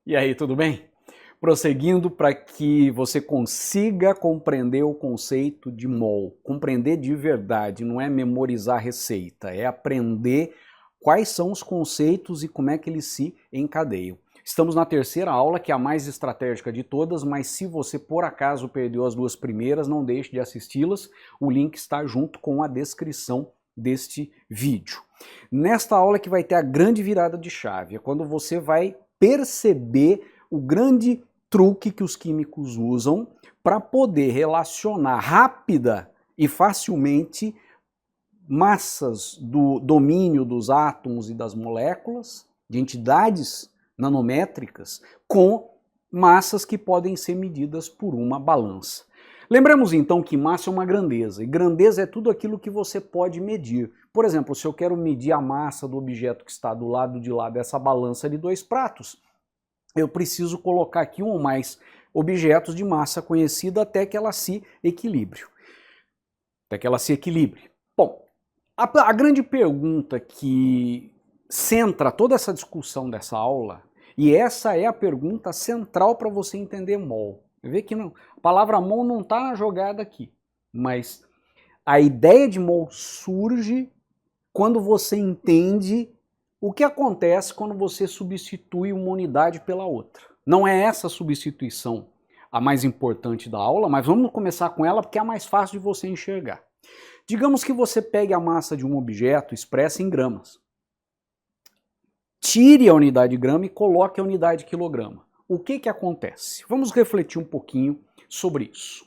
E aí, tudo bem? Prosseguindo para que você consiga compreender o conceito de mol. Compreender de verdade, não é memorizar receita, é aprender quais são os conceitos e como é que eles se encadeiam. Estamos na terceira aula, que é a mais estratégica de todas, mas se você por acaso perdeu as duas primeiras, não deixe de assisti-las. O link está junto com a descrição deste vídeo. Nesta aula que vai ter a grande virada de chave, é quando você vai perceber o grande truque que os químicos usam para poder relacionar rápida e facilmente massas do domínio dos átomos e das moléculas, de entidades nanométricas, com massas que podem ser medidas por uma balança. Lembramos então que massa é uma grandeza, e grandeza é tudo aquilo que você pode medir. Por exemplo, se eu quero medir a massa do objeto que está do lado de lá dessa balança de 2 pratos, eu preciso colocar aqui um ou mais objetos de massa conhecida até que ela se equilibre. Bom, a grande pergunta que centra toda essa discussão dessa aula, e essa é a pergunta central para você entender mol. Vê que não, a palavra mol não está na jogada aqui, mas a ideia de mol surge quando você entende o que acontece quando você substitui uma unidade pela outra. Não é essa substituição a mais importante da aula, mas vamos começar com ela porque é a mais fácil de você enxergar. Digamos que você pegue a massa de um objeto expressa em gramas. Tire a unidade grama e coloque a unidade quilograma. O que acontece? Vamos refletir um pouquinho sobre isso.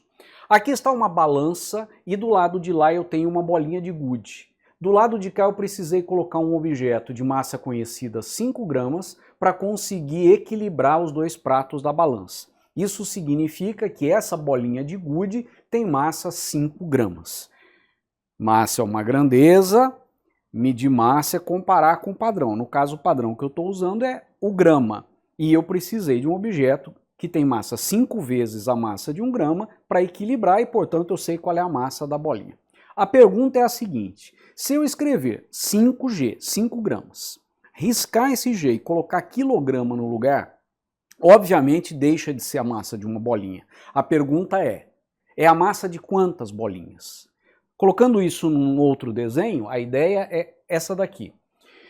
Aqui está uma balança e do lado de lá eu tenho uma bolinha de gude. Do lado de cá eu precisei colocar um objeto de massa conhecida 5 gramas para conseguir equilibrar os 2 pratos da balança. Isso significa que essa bolinha de gude tem massa 5 gramas. Massa é uma grandeza, medir massa é comparar com o padrão. No caso, o padrão que eu estou usando é o grama. E eu precisei de um objeto que tem massa 5 vezes a massa de 1 grama para equilibrar e, portanto, eu sei qual é a massa da bolinha. A pergunta é a seguinte: se eu escrever 5G, 5 gramas, riscar esse G e colocar quilograma no lugar, obviamente deixa de ser a massa de uma bolinha. A pergunta é a massa de quantas bolinhas? Colocando isso num outro desenho, a ideia é essa daqui.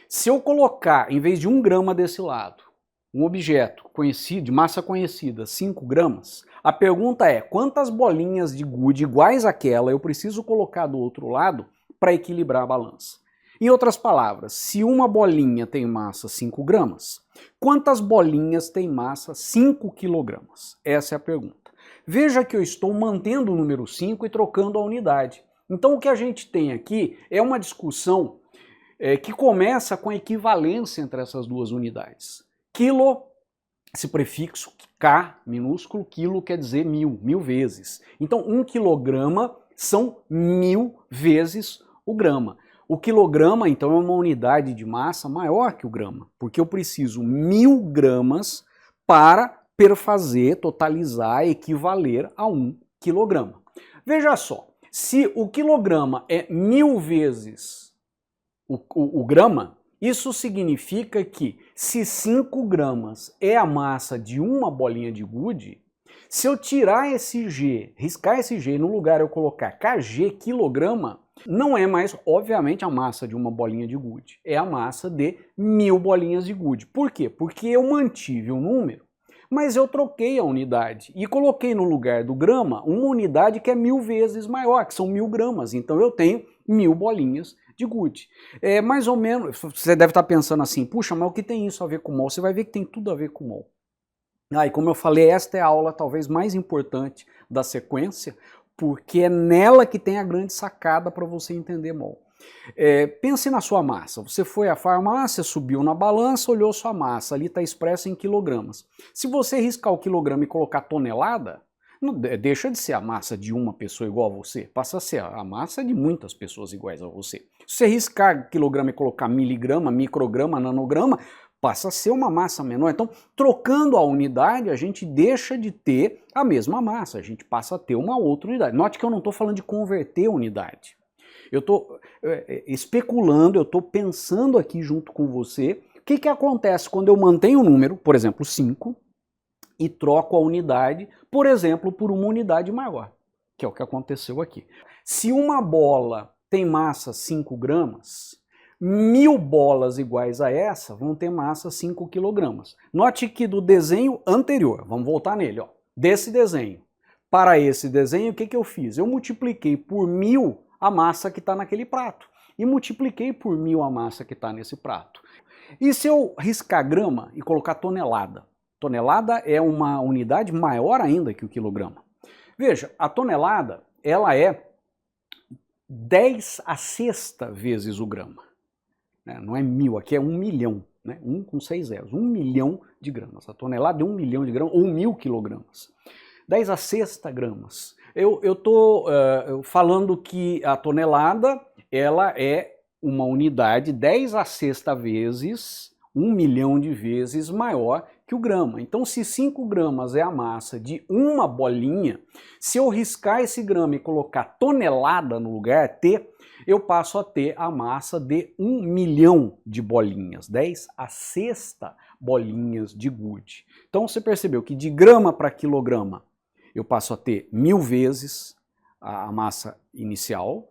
Se eu colocar, em vez de 1 grama desse lado, um objeto conhecido, de massa conhecida, 5 gramas, a pergunta é quantas bolinhas de gude iguais àquela eu preciso colocar do outro lado para equilibrar a balança? Em outras palavras, se uma bolinha tem massa 5 gramas, quantas bolinhas tem massa 5 quilogramas? Essa é a pergunta. Veja que eu estou mantendo o número 5 e trocando a unidade. Então o que a gente tem aqui é uma discussão que começa com a equivalência entre essas duas unidades. Quilo, esse prefixo K minúsculo, quilo quer dizer 1000, 1000 vezes. Então 1 quilograma são 1000 vezes o grama. O quilograma, então, é uma unidade de massa maior que o grama, porque eu preciso 1000 gramas para perfazer, totalizar, equivaler a 1 quilograma. Veja só, se o quilograma é 1000 vezes o grama, isso significa que se 5 gramas é a massa de uma bolinha de gude, se eu tirar esse G, riscar esse G e no lugar eu colocar kg, quilograma, não é mais, obviamente, a massa de uma bolinha de gude, é a massa de 1000 bolinhas de gude. Por quê? Porque eu mantive o número, mas eu troquei a unidade e coloquei no lugar do grama uma unidade que é 1000 vezes maior, que são 1000 gramas. Então eu tenho 1000 bolinhas de gude. É mais ou menos, você deve estar pensando assim, puxa, mas o que tem isso a ver com mol? Você vai ver que tem tudo a ver com mol. E como eu falei, esta é a aula talvez mais importante da sequência, porque é nela que tem a grande sacada para você entender mol. Pense na sua massa. Você foi à farmácia, subiu na balança, olhou sua massa, ali está expressa em quilogramas. Se você riscar o quilograma e colocar tonelada, não deixa de ser a massa de uma pessoa igual a você, passa a ser a massa de muitas pessoas iguais a você. Se você riscar quilograma e colocar miligrama, micrograma, nanograma, passa a ser uma massa menor. Então, trocando a unidade, a gente deixa de ter a mesma massa, a gente passa a ter uma outra unidade. Note que eu não estou falando de converter unidade. Eu estou especulando, eu estou pensando aqui junto com você que acontece quando eu mantenho o número, por exemplo, 5, e troco a unidade, por exemplo, por uma unidade maior, que é o que aconteceu aqui. Se uma bola tem massa 5 gramas, 1000 bolas iguais a essa vão ter massa 5 quilogramas. Note que do desenho anterior, vamos voltar nele, ó, desse desenho para esse desenho, o que eu fiz? Eu multipliquei por 1000 a massa que está naquele prato e multipliquei por 1000 a massa que está nesse prato. E se eu riscar grama e colocar tonelada? Tonelada é uma unidade maior ainda que o quilograma. Veja, a tonelada, ela é 10 a sexta vezes o grama. Não é 1000, aqui é 1 milhão, né? 1 com 6 zeros, 1 milhão de gramas. A tonelada é 1 milhão de gramas, ou 1000 quilogramas. 10 a sexta gramas. Eu estou falando que a tonelada, ela é uma unidade 10 a sexta vezes, 1 milhão de vezes maior que o grama. Então, se 5 gramas é a massa de uma bolinha, se eu riscar esse grama e colocar tonelada no lugar, T, eu passo a ter a massa de 1 milhão de bolinhas, 10 a sexta bolinhas de gude. Então, você percebeu que de grama para quilograma, eu passo a ter 1000 vezes a massa inicial,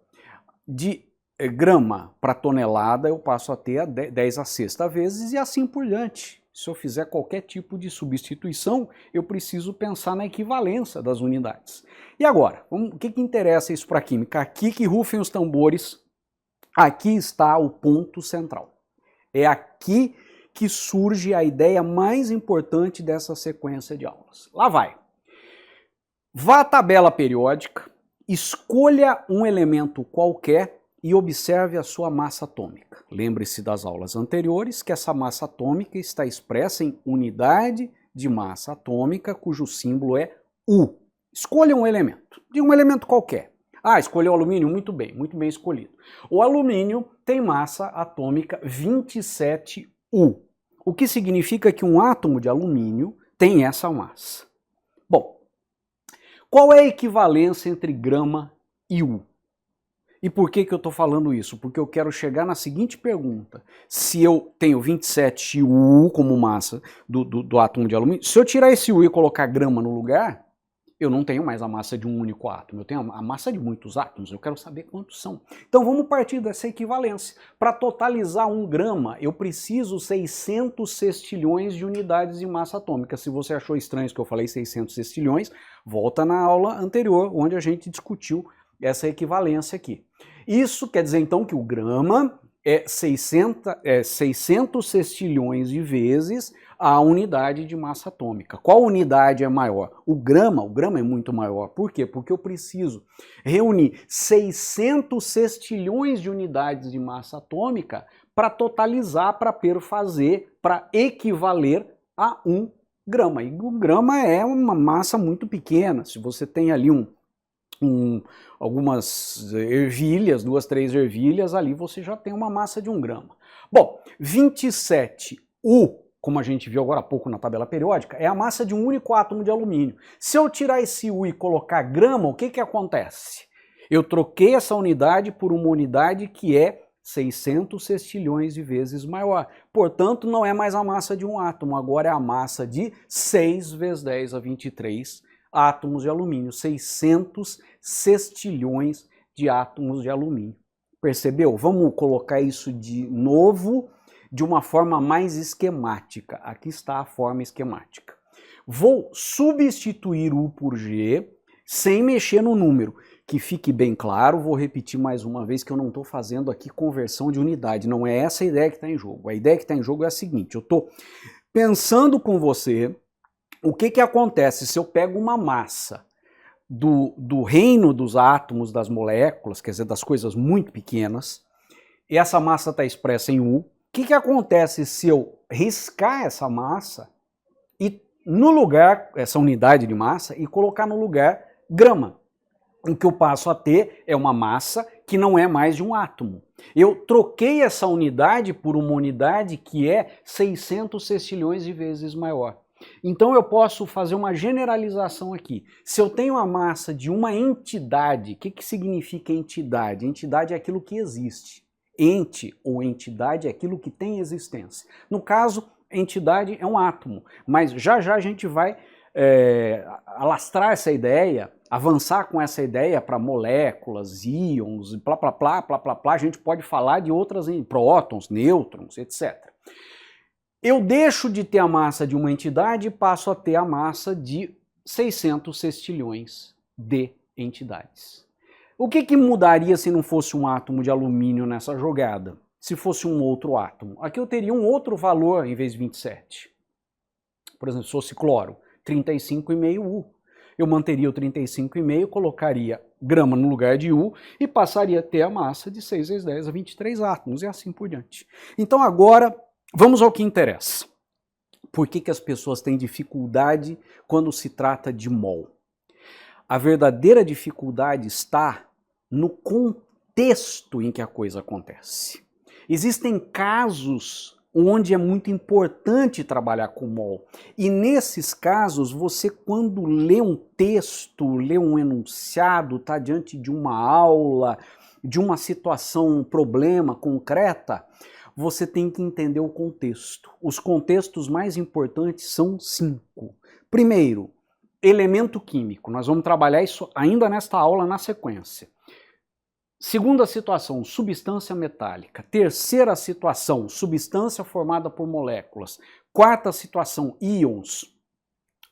de grama para tonelada eu passo a ter 10 a sexta vezes e assim por diante. Se eu fizer qualquer tipo de substituição, eu preciso pensar na equivalência das unidades. E agora, o que interessa isso para a química? Aqui que rufem os tambores, aqui está o ponto central. É aqui que surge a ideia mais importante dessa sequência de aulas. Lá vai. Vá à tabela periódica, escolha um elemento qualquer e observe a sua massa atômica. Lembre-se das aulas anteriores que essa massa atômica está expressa em unidade de massa atômica, cujo símbolo é U. Escolha um elemento, de um elemento qualquer. Ah, escolheu o alumínio? Muito bem escolhido. O alumínio tem massa atômica 27U, o que significa que um átomo de alumínio tem essa massa. Bom, qual é a equivalência entre grama e U? E por que eu estou falando isso? Porque eu quero chegar na seguinte pergunta. Se eu tenho 27U como massa do átomo de alumínio, se eu tirar esse U e colocar grama no lugar, eu não tenho mais a massa de um único átomo, eu tenho a massa de muitos átomos, eu quero saber quantos são. Então vamos partir dessa equivalência. Para totalizar 1 grama, eu preciso 600 sextilhões de unidades de massa atômica. Se você achou estranho que eu falei 600 sextilhões, volta na aula anterior, onde a gente discutiu essa equivalência aqui. Isso quer dizer então que o grama é 600 sextilhões de vezes a unidade de massa atômica. Qual unidade é maior? O grama é muito maior. Por quê? Porque eu preciso reunir 600 sextilhões de unidades de massa atômica para totalizar, para perfazer, para equivaler a 1 grama. E o grama é uma massa muito pequena. Se você tem ali algumas ervilhas, 2, 3 ervilhas, ali você já tem uma massa de 1 grama. Bom, 27U, como a gente viu agora há pouco na tabela periódica, é a massa de um único átomo de alumínio. Se eu tirar esse U e colocar grama, o que acontece? Eu troquei essa unidade por uma unidade que é 600 sextilhões de vezes maior. Portanto, não é mais a massa de um átomo, agora é a massa de 6 vezes 10 a 23 átomos de alumínio, 600 sextilhões de átomos de alumínio. Percebeu? Vamos colocar isso de novo de uma forma mais esquemática. Aqui está a forma esquemática. Vou substituir U por G sem mexer no número. Que fique bem claro, vou repetir mais uma vez que eu não estou fazendo aqui conversão de unidade. Não é essa a ideia que está em jogo. A ideia que está em jogo é a seguinte: eu estou pensando com você o que acontece se eu pego uma massa do reino dos átomos, das moléculas, quer dizer, das coisas muito pequenas, e essa massa está expressa em U. O que acontece se eu riscar essa massa e no lugar, essa unidade de massa, e colocar no lugar grama? O que eu passo a ter é uma massa que não é mais de um átomo. Eu troquei essa unidade por uma unidade que é 600 sextilhões de vezes maior. Então eu posso fazer uma generalização aqui. Se eu tenho a massa de uma entidade, o que significa entidade? Entidade é aquilo que existe. Ente ou entidade é aquilo que tem existência. No caso, entidade é um átomo, mas já já a gente vai alastrar essa ideia, avançar com essa ideia para moléculas, íons, plá, plá, plá, plá, plá, plá. A gente pode falar de outras, prótons, nêutrons, etc. Eu deixo de ter a massa de uma entidade e passo a ter a massa de 600 sextilhões de entidades. O que mudaria se não fosse um átomo de alumínio nessa jogada? Se fosse um outro átomo? Aqui eu teria um outro valor em vez de 27. Por exemplo, se fosse cloro, 35,5 U. Eu manteria o 35,5, colocaria grama no lugar de U e passaria a ter a massa de 6 vezes 10 a 23 átomos e assim por diante. Então agora, vamos ao que interessa. Por que as pessoas têm dificuldade quando se trata de mol? A verdadeira dificuldade está no contexto em que a coisa acontece. Existem casos onde é muito importante trabalhar com mol. E nesses casos, você quando lê um texto, lê um enunciado, está diante de uma aula, de uma situação, um problema concreta, você tem que entender o contexto. Os contextos mais importantes são 5. Primeiro, elemento químico. Nós vamos trabalhar isso ainda nesta aula na sequência. Segunda situação, substância metálica. Terceira situação, substância formada por moléculas. Quarta situação, íons.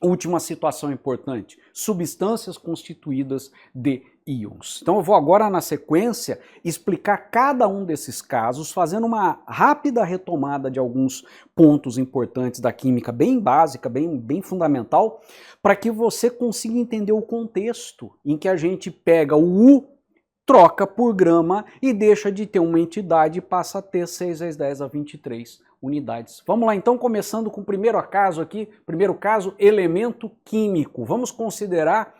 Última situação importante, substâncias constituídas de íons. Então eu vou agora na sequência explicar cada um desses casos, fazendo uma rápida retomada de alguns pontos importantes da química, bem básica, bem fundamental, para que você consiga entender o contexto em que a gente pega o U, troca por grama e deixa de ter uma entidade e passa a ter 6 vezes 10 a 23 unidades. Vamos lá então, começando com o primeiro caso aqui, primeiro caso, elemento químico. Vamos considerar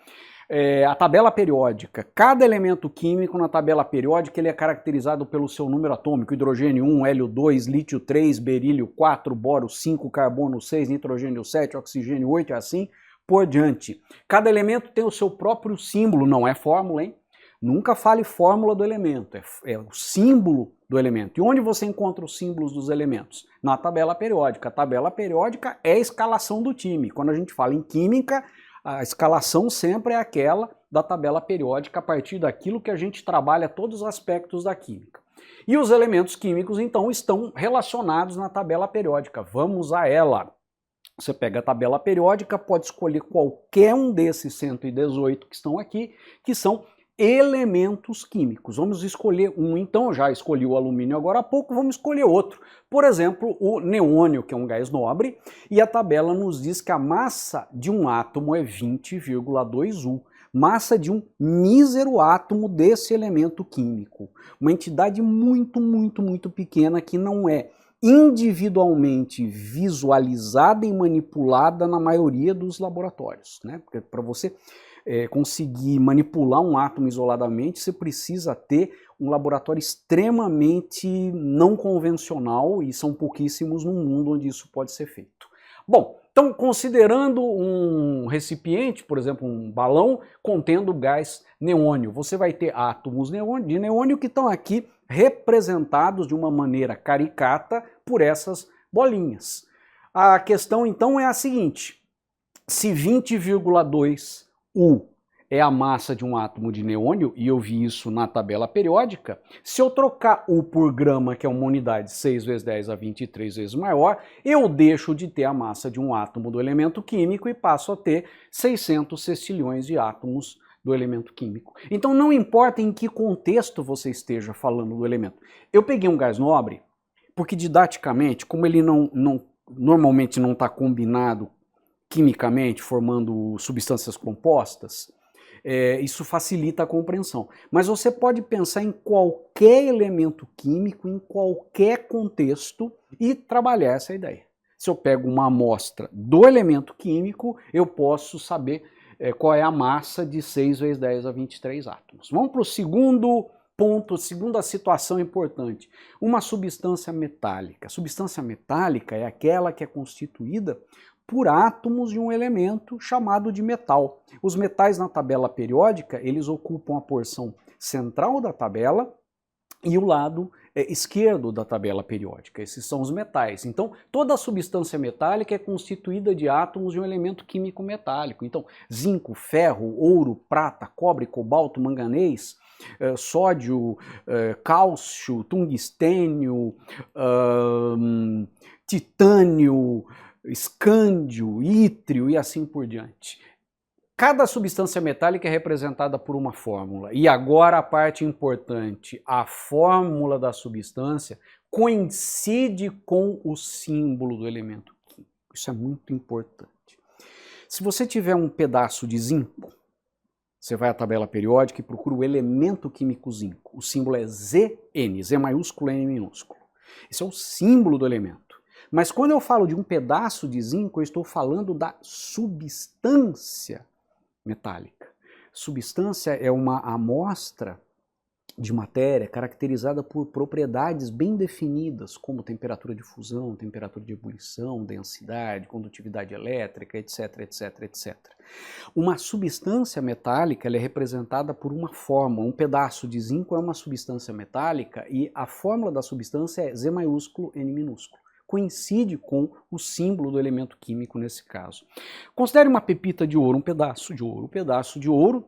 a tabela periódica. Cada elemento químico na tabela periódica ele é caracterizado pelo seu número atômico: hidrogênio 1, hélio 2, lítio 3, berílio 4, boro 5, carbono 6, nitrogênio 7, oxigênio 8 e assim por diante. Cada elemento tem o seu próprio símbolo, não é fórmula, hein? Nunca fale fórmula do elemento, é o símbolo do elemento. E onde você encontra os símbolos dos elementos? Na tabela periódica. A tabela periódica é a escalação do time. Quando a gente fala em química, a escalação sempre é aquela da tabela periódica, a partir daquilo que a gente trabalha todos os aspectos da química. E os elementos químicos, então, estão relacionados na tabela periódica. Vamos a ela. Você pega a tabela periódica, pode escolher qualquer um desses 118 que estão aqui, que são elementos químicos. Vamos escolher um, então, já escolhi o alumínio agora há pouco, vamos escolher outro. Por exemplo, o neônio, que é um gás nobre, e a tabela nos diz que a massa de um átomo é 20,2 U. Massa de um mísero átomo desse elemento químico. Uma entidade muito, muito, muito pequena que não é individualmente visualizada e manipulada na maioria dos laboratórios, né? Porque para você conseguir manipular um átomo isoladamente, você precisa ter um laboratório extremamente não convencional, e são pouquíssimos no mundo onde isso pode ser feito. Bom, então considerando um recipiente, por exemplo um balão contendo gás neônio, você vai ter átomos de neônio que estão aqui representados de uma maneira caricata por essas bolinhas. A questão então é a seguinte: se 20,2 U é a massa de um átomo de neônio, e eu vi isso na tabela periódica, se eu trocar U por grama, que é uma unidade 6 vezes 10 a 23 vezes maior, eu deixo de ter a massa de um átomo do elemento químico e passo a ter 600 sextilhões de átomos do elemento químico. Então não importa em que contexto você esteja falando do elemento. Eu peguei um gás nobre, porque didaticamente, como ele normalmente não está combinado quimicamente, formando substâncias compostas, isso facilita a compreensão. Mas você pode pensar em qualquer elemento químico, em qualquer contexto, e trabalhar essa ideia. Se eu pego uma amostra do elemento químico, eu posso saber qual é a massa de 6 vezes 10 a 23 átomos. Vamos para o segundo ponto, segunda situação importante. Uma substância metálica. Substância metálica é aquela que é constituída por átomos de um elemento chamado de metal. Os metais na tabela periódica, eles ocupam a porção central da tabela e o lado esquerdo da tabela periódica. Esses são os metais. Então, toda substância metálica é constituída de átomos de um elemento químico metálico. Então, zinco, ferro, ouro, prata, cobre, cobalto, manganês, sódio, cálcio, tungstênio, titânio, escândio, ítrio e assim por diante. Cada substância metálica é representada por uma fórmula. E agora a parte importante, a fórmula da substância coincide com o símbolo do elemento químico. Isso é muito importante. Se você tiver um pedaço de zinco, você vai à tabela periódica e procura o elemento químico zinco. O símbolo é Zn, Z maiúsculo, N minúsculo. Esse é o símbolo do elemento. Mas quando eu falo de um pedaço de zinco, eu estou falando da substância metálica. Substância é uma amostra de matéria caracterizada por propriedades bem definidas, como temperatura de fusão, temperatura de ebulição, densidade, condutividade elétrica, etc, etc, etc. Uma substância metálica ela é representada por uma fórmula. Um pedaço de zinco é uma substância metálica e a fórmula da substância é Z maiúsculo, N minúsculo. Coincide com o símbolo do elemento químico nesse caso. Considere uma pepita de ouro, um pedaço de ouro. Um pedaço de ouro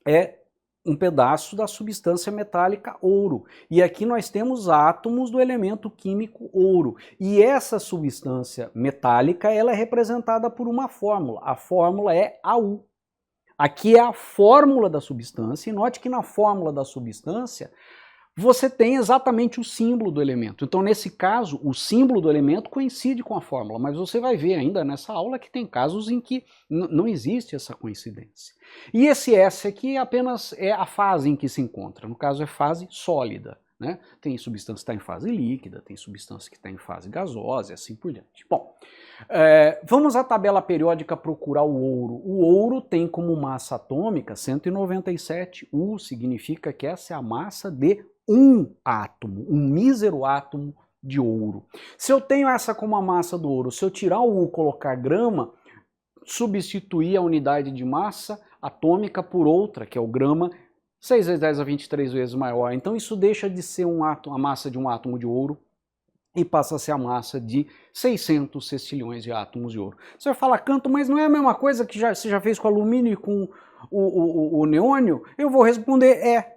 é um pedaço da substância metálica ouro. E aqui nós temos átomos do elemento químico ouro. E essa substância metálica ela é representada por uma fórmula. A fórmula é AU. Aqui é a fórmula da substância. E note que na fórmula da substância você tem exatamente o símbolo do elemento. Então, nesse caso, o símbolo do elemento coincide com a fórmula, mas você vai ver ainda nessa aula que tem casos em que não existe essa coincidência. E esse S aqui apenas é a fase em que se encontra. No caso, é fase sólida, né? Tem substância que está em fase líquida, tem substância que está em fase gasosa e assim por diante. Bom, vamos à tabela periódica procurar o ouro. O ouro tem como massa atômica 197. U significa que essa é a massa de um átomo, um mísero átomo de ouro. Se eu tenho essa como a massa do ouro, se eu tirar o U e colocar grama, substituir a unidade de massa atômica por outra, que é o grama, 6 vezes 10 a 23 vezes maior. Então isso deixa de ser a massa de um átomo de ouro e passa a ser a massa de 600 sextilhões de átomos de ouro. Você vai falar, Canto, mas não é a mesma coisa que você já fez com o alumínio e com o neônio? Eu vou responder,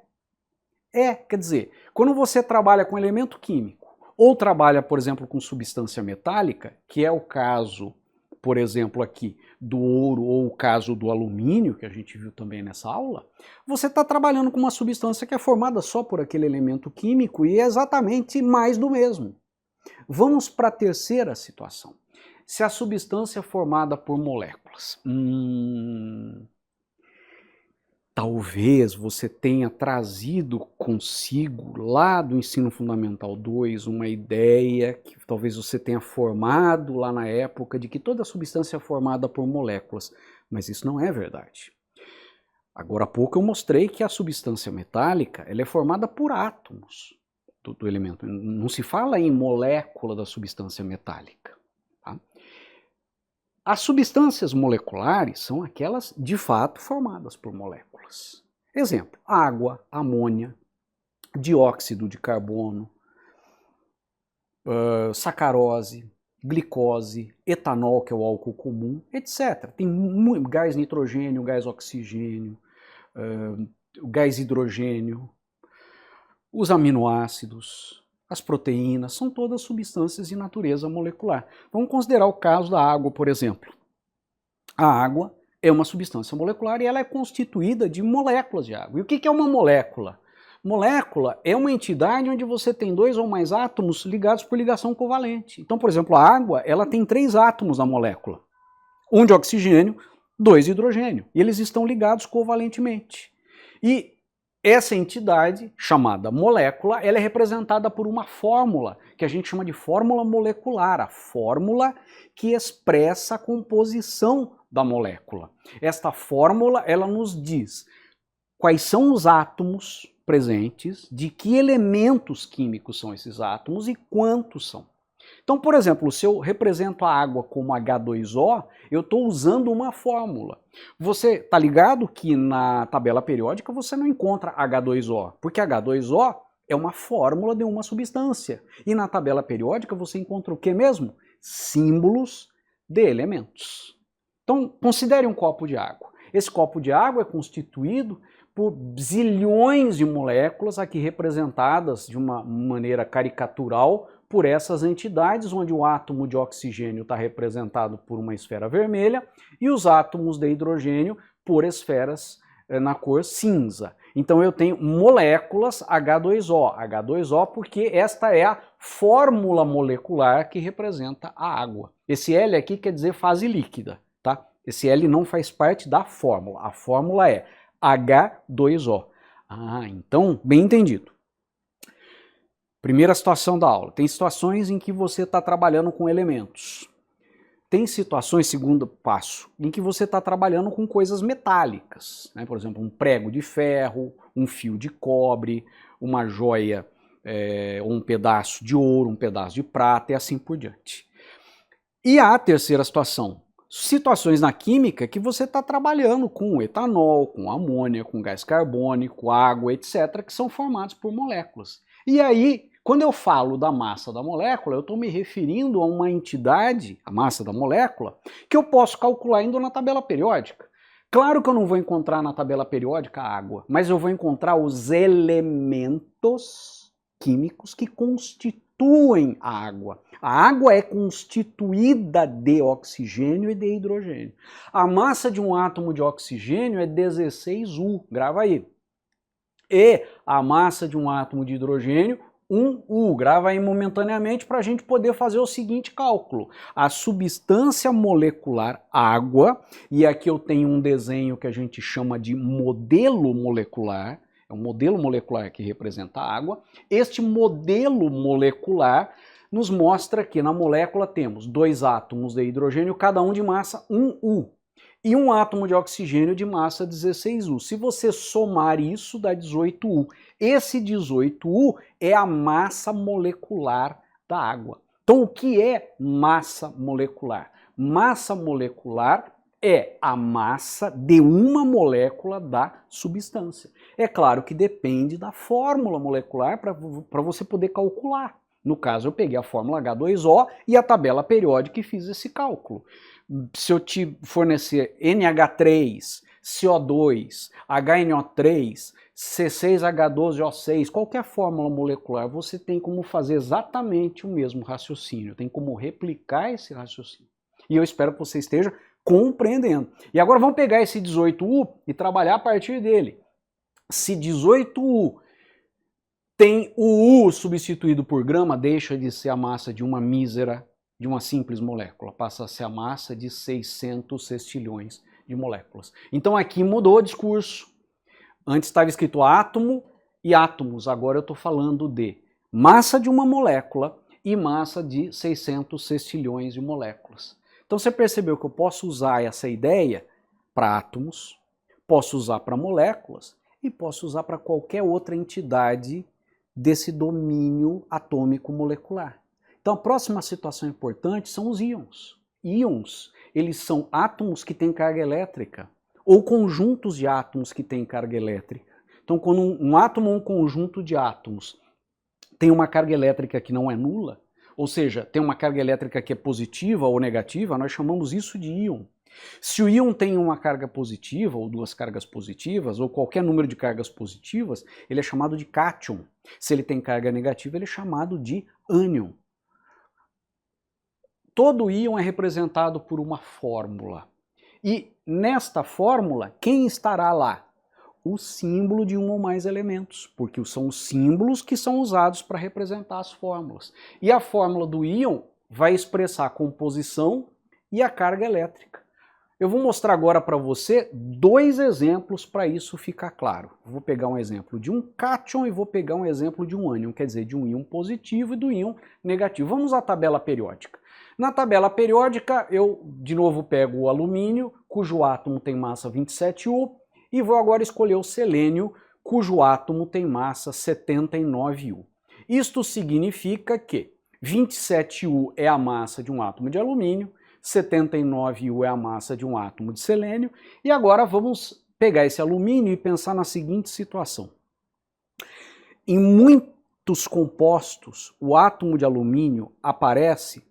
quer dizer, quando você trabalha com elemento químico, ou trabalha, por exemplo, com substância metálica, que é o caso, por exemplo, aqui do ouro ou o caso do alumínio, que a gente viu também nessa aula, você está trabalhando com uma substância que é formada só por aquele elemento químico e é exatamente mais do mesmo. Vamos para a terceira situação. Se a substância é formada por moléculas. Talvez você tenha trazido consigo lá do Ensino Fundamental 2 uma ideia que talvez você tenha formado lá na época de que toda substância é formada por moléculas, mas isso não é verdade. Agora há pouco eu mostrei que a substância metálica ela é formada por átomos do elemento. Não se fala em molécula da substância metálica. Tá? As substâncias moleculares são aquelas de fato formadas por moléculas. Exemplo, água, amônia, dióxido de carbono, sacarose, glicose, etanol, que é o álcool comum, etc. Tem gás nitrogênio, gás oxigênio, gás hidrogênio, os aminoácidos, as proteínas, são todas substâncias de natureza molecular. Vamos considerar o caso da água, por exemplo. A água é uma substância molecular e ela é constituída de moléculas de água. E o que é uma molécula? Molécula é uma entidade onde você tem 2 ou mais átomos ligados por ligação covalente. Então, por exemplo, a água ela tem 3 átomos na molécula. 1 de oxigênio, 2 de hidrogênio. E eles estão ligados covalentemente. E essa entidade, chamada molécula, ela é representada por uma fórmula, que a gente chama de fórmula molecular, a fórmula que expressa a composição da molécula. Esta fórmula, ela nos diz quais são os átomos presentes, de que elementos químicos são esses átomos e quantos são. Então, por exemplo, se eu represento a água como H2O, eu estou usando uma fórmula. Você está ligado que na tabela periódica você não encontra H2O, porque H2O É uma fórmula de uma substância. E na tabela periódica você encontra o que mesmo? Símbolos de elementos. Então, considere um copo de água. Esse copo de água é constituído por zilhões de moléculas, aqui representadas de uma maneira caricatural por essas entidades, onde o átomo de oxigênio está representado por uma esfera vermelha e os átomos de hidrogênio por esferas na cor cinza. Então eu tenho moléculas H2O. H2O porque esta é a fórmula molecular que representa a água. Esse L aqui quer dizer fase líquida, tá? Esse L não faz parte da fórmula. A fórmula é H2O. Então, bem entendido. Primeira situação da aula. Tem situações em que você está trabalhando com elementos. Tem situações, segundo passo, em que você está trabalhando com coisas metálicas, né? Por exemplo, um prego de ferro, um fio de cobre, uma joia, um pedaço de ouro, um pedaço de prata e assim por diante. E a terceira situação, situações na química que você está trabalhando com etanol, com amônia, com gás carbônico, água, etc., que são formados por moléculas. E aí, quando eu falo da massa da molécula, eu estou me referindo a uma entidade, a massa da molécula, que eu posso calcular indo na tabela periódica. Claro que eu não vou encontrar na tabela periódica a água, mas eu vou encontrar os elementos químicos que constituem a água. A água é constituída de oxigênio e de hidrogênio. A massa de um átomo de oxigênio é 16U, grava aí. E a massa de um átomo de hidrogênio, 1U, grava aí momentaneamente para a gente poder fazer o seguinte cálculo. A substância molecular água, e aqui eu tenho um desenho que a gente chama de modelo molecular, é um modelo molecular que representa a água. Este modelo molecular nos mostra que na molécula temos 2 átomos de hidrogênio, cada um de massa 1U. E um átomo de oxigênio de massa 16U. Se você somar isso, dá 18U. Esse 18U é a massa molecular da água. Então, o que é massa molecular? Massa molecular é a massa de uma molécula da substância. É claro que depende da fórmula molecular para você poder calcular. No caso, eu peguei a fórmula H2O e a tabela periódica e fiz esse cálculo. Se eu te fornecer NH3, CO2, HNO3, C6H12O6, qualquer fórmula molecular, você tem como fazer exatamente o mesmo raciocínio, tem como replicar esse raciocínio. E eu espero que você esteja compreendendo. E agora vamos pegar esse 18U e trabalhar a partir dele. Se 18U tem o U substituído por grama, deixa de ser a massa de uma mísera, de uma simples molécula, passa a ser a massa de 600 sextilhões de moléculas. Então aqui mudou o discurso. Antes estava escrito átomo e átomos, agora eu estou falando de massa de uma molécula e massa de 600 sextilhões de moléculas. Então você percebeu que eu posso usar essa ideia para átomos, posso usar para moléculas e posso usar para qualquer outra entidade desse domínio atômico molecular. Então a próxima situação importante são os íons. Íons, eles são átomos que têm carga elétrica, ou conjuntos de átomos que têm carga elétrica. Então quando um átomo ou um conjunto de átomos tem uma carga elétrica que não é nula, ou seja, tem uma carga elétrica que é positiva ou negativa, nós chamamos isso de íon. Se o íon tem uma carga positiva, ou 2 cargas positivas, ou qualquer número de cargas positivas, ele é chamado de cátion. Se ele tem carga negativa, ele é chamado de ânion. Todo íon é representado por uma fórmula. E nesta fórmula, quem estará lá? O símbolo de um ou mais elementos, porque são os símbolos que são usados para representar as fórmulas. E a fórmula do íon vai expressar a composição e a carga elétrica. Eu vou mostrar agora para você 2 exemplos para isso ficar claro. Eu vou pegar um exemplo de um cátion e vou pegar um exemplo de um ânion, quer dizer, de um íon positivo e do íon negativo. Vamos à tabela periódica. Na tabela periódica, eu de novo pego o alumínio, cujo átomo tem massa 27U, e vou agora escolher o selênio, cujo átomo tem massa 79U. Isto significa que 27U é a massa de um átomo de alumínio, 79U é a massa de um átomo de selênio, e agora vamos pegar esse alumínio e pensar na seguinte situação. Em muitos compostos, o átomo de alumínio aparece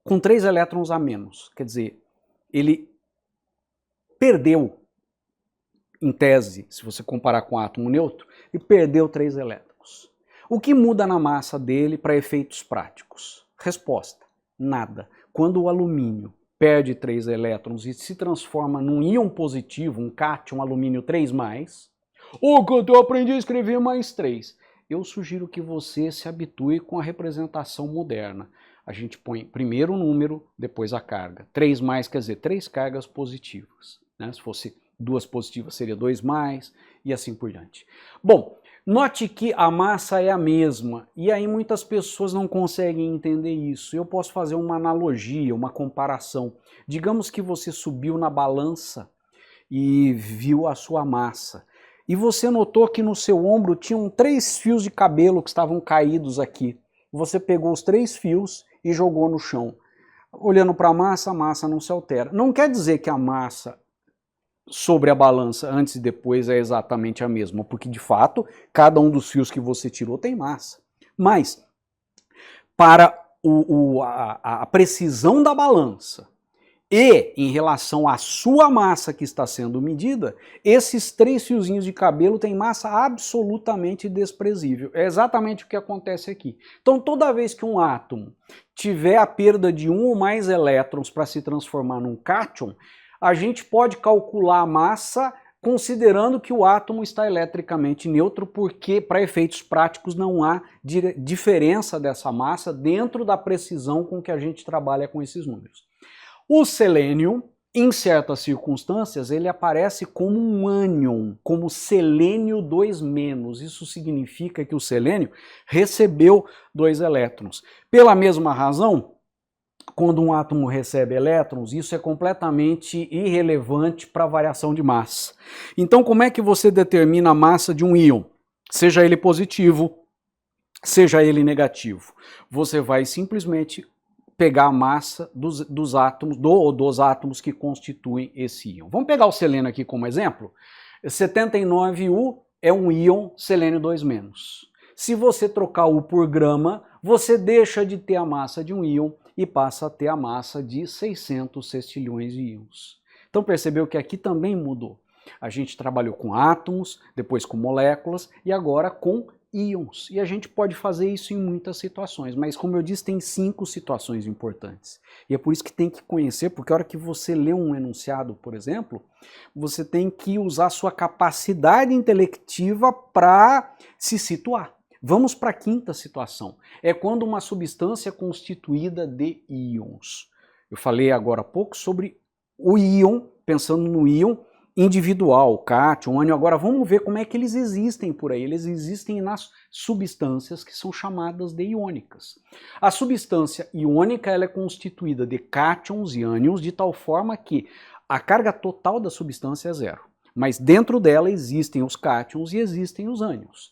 com 3 elétrons a menos. Quer dizer, ele perdeu, em tese, se você comparar com o átomo neutro, ele perdeu 3 elétrons. O que muda na massa dele para efeitos práticos? Resposta: nada. Quando o alumínio perde 3 elétrons e se transforma num íon positivo, um cátion alumínio 3+, quando eu aprendi a escrever mais 3, eu sugiro que você se habitue com a representação moderna. A gente põe primeiro o número, depois a carga. 3+, quer dizer, 3 cargas positivas, né? Se fosse 2 positivas, seria 2+, e assim por diante. Bom, note que a massa é a mesma, e aí muitas pessoas não conseguem entender isso. Eu posso fazer uma analogia, uma comparação. Digamos que você subiu na balança e viu a sua massa. E você notou que no seu ombro tinham 3 fios de cabelo que estavam caídos aqui. Você pegou os 3 fios e jogou no chão. Olhando para a massa não se altera. Não quer dizer que a massa sobre a balança antes e depois é exatamente a mesma, porque de fato cada um dos fios que você tirou tem massa. Mas para a precisão da balança e em relação à sua massa que está sendo medida, esses 3 fiozinhos de cabelo têm massa absolutamente desprezível. É exatamente o que acontece aqui. Então toda vez que um átomo tiver a perda de um ou mais elétrons para se transformar num cátion, a gente pode calcular a massa considerando que o átomo está eletricamente neutro, porque para efeitos práticos não há diferença dessa massa dentro da precisão com que a gente trabalha com esses números. O selênio, em certas circunstâncias, ele aparece como um ânion, como selênio 2-. Isso significa que o selênio recebeu 2 elétrons. Pela mesma razão, quando um átomo recebe elétrons, isso é completamente irrelevante para a variação de massa. Então, como é que você determina a massa de um íon? Seja ele positivo, seja ele negativo. Você vai simplesmente pegar a massa dos átomos que constituem esse íon. Vamos pegar o selênio aqui como exemplo. 79U é um íon selênio 2-. Se você trocar U por grama, você deixa de ter a massa de um íon e passa a ter a massa de 600 sextilhões de íons. Então percebeu que aqui também mudou. A gente trabalhou com átomos, depois com moléculas e agora com íons. E a gente pode fazer isso em muitas situações, mas como eu disse, tem 5 situações importantes. E é por isso que tem que conhecer, porque a hora que você lê um enunciado, por exemplo, você tem que usar sua capacidade intelectiva para se situar. Vamos para a 5ª situação. É quando uma substância é constituída de íons. Eu falei agora há pouco sobre o íon, pensando no íon individual, cátion, ânion. Agora vamos ver como é que eles existem por aí. Eles existem nas substâncias que são chamadas de iônicas. A substância iônica ela é constituída de cátions e ânions de tal forma que a carga total da substância é 0. Mas dentro dela existem os cátions e existem os ânions.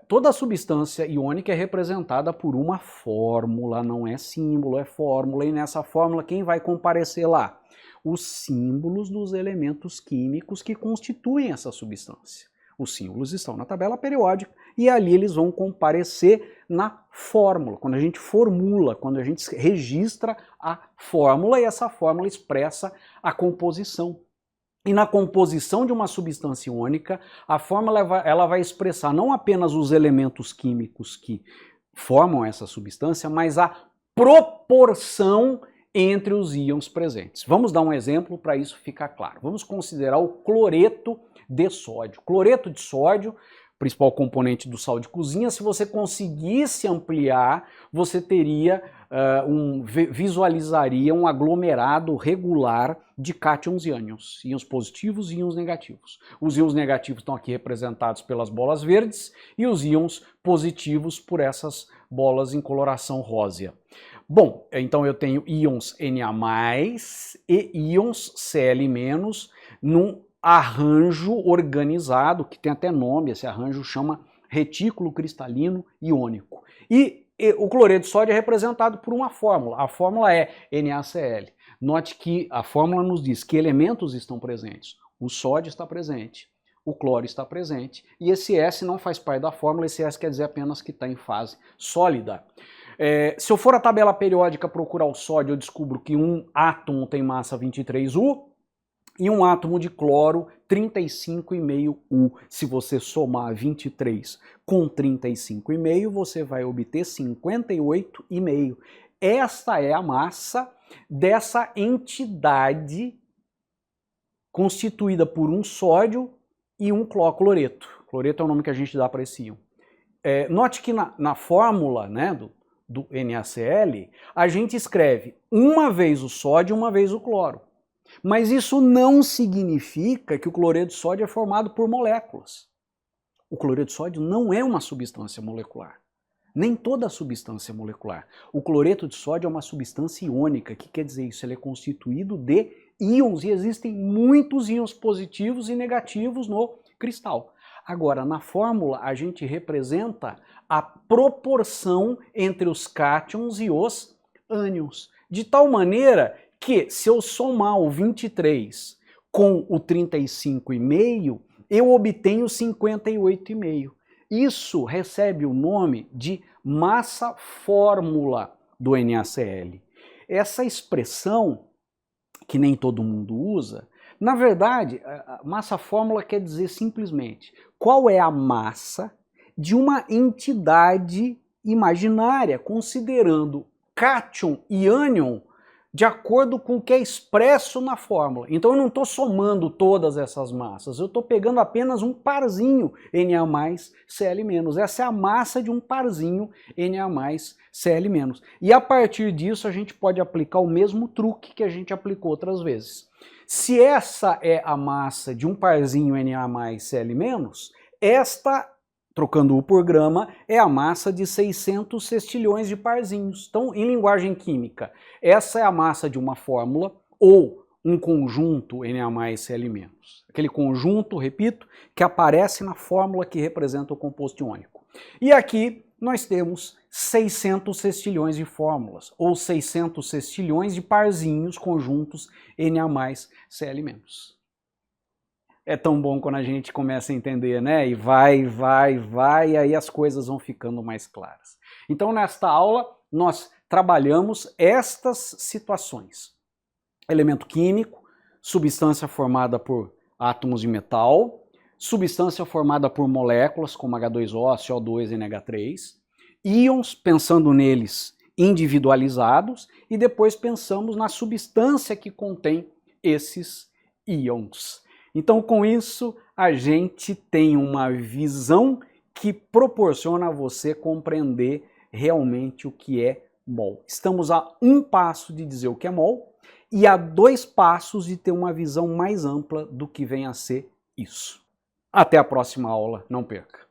Toda substância iônica é representada por uma fórmula, não é símbolo, é fórmula. E nessa fórmula quem vai comparecer lá? Os símbolos dos elementos químicos que constituem essa substância. Os símbolos estão na tabela periódica e ali eles vão comparecer na fórmula, quando a gente formula, quando a gente registra a fórmula e essa fórmula expressa a composição. E na composição de uma substância iônica, a fórmula ela vai expressar não apenas os elementos químicos que formam essa substância, mas a proporção entre os íons presentes. Vamos dar um exemplo para isso ficar claro. Vamos considerar o cloreto de sódio. Cloreto de sódio, principal componente do sal de cozinha, se você conseguisse ampliar, você teria visualizaria um aglomerado regular de cátions e ânions, íons positivos e íons negativos. Os íons negativos estão aqui representados pelas bolas verdes e os íons positivos por essas bolas em coloração rósea. Bom, então eu tenho íons Na+, e íons Cl- num arranjo organizado, que tem até nome, esse arranjo chama retículo cristalino iônico. E o cloreto de sódio é representado por uma fórmula, a fórmula é NaCl. Note que a fórmula nos diz que elementos estão presentes. O sódio está presente, o cloro está presente. E esse S não faz parte da fórmula, esse S quer dizer apenas que está em fase sólida. Se eu for à tabela periódica procurar o sódio, eu descubro que um átomo tem massa 23U e um átomo de cloro 35,5U. Se você somar 23 com 35,5, você vai obter 58,5. Esta é a massa dessa entidade constituída por um sódio e um cloreto. Cloreto é o nome que a gente dá para esse íon. Note que na fórmula, né, do NaCl, a gente escreve uma vez o sódio e uma vez o cloro. Mas isso não significa que o cloreto de sódio é formado por moléculas. O cloreto de sódio não é uma substância molecular. Nem toda substância é molecular. O cloreto de sódio é uma substância iônica. O que quer dizer isso? Ele é constituído de íons e existem muitos íons positivos e negativos no cristal. Agora, na fórmula, a gente representa a proporção entre os cátions e os ânions. De tal maneira que, se eu somar o 23 com o 35,5, eu obtenho 58,5. Isso recebe o nome de massa fórmula do NaCl. Essa expressão, que nem todo mundo usa, na verdade, a massa fórmula quer dizer simplesmente qual é a massa de uma entidade imaginária, considerando cátion e ânion de acordo com o que é expresso na fórmula. Então eu não estou somando todas essas massas, eu estou pegando apenas um parzinho Na+Cl-. Essa é a massa de um parzinho Na+Cl-. E a partir disso a gente pode aplicar o mesmo truque que a gente aplicou outras vezes. Se essa é a massa de um parzinho Na+Cl-, esta, trocando U por grama, é a massa de 600 sextilhões de parzinhos. Então, em linguagem química, essa é a massa de uma fórmula ou um conjunto Na+Cl-. Aquele conjunto, repito, que aparece na fórmula que representa o composto iônico. E aqui nós temos 600 sextilhões de fórmulas, ou 600 sextilhões de parzinhos, conjuntos Na+Cl-. É tão bom quando a gente começa a entender, né? E vai, e aí as coisas vão ficando mais claras. Então, nesta aula, nós trabalhamos estas situações. Elemento químico, substância formada por átomos de metal, substância formada por moléculas, como H2O, CO2 e NH3, íons, pensando neles individualizados, e depois pensamos na substância que contém esses íons. Então, com isso, a gente tem uma visão que proporciona a você compreender realmente o que é mol. Estamos a um passo de dizer o que é mol e a 2 passos de ter uma visão mais ampla do que vem a ser isso. Até a próxima aula, não perca!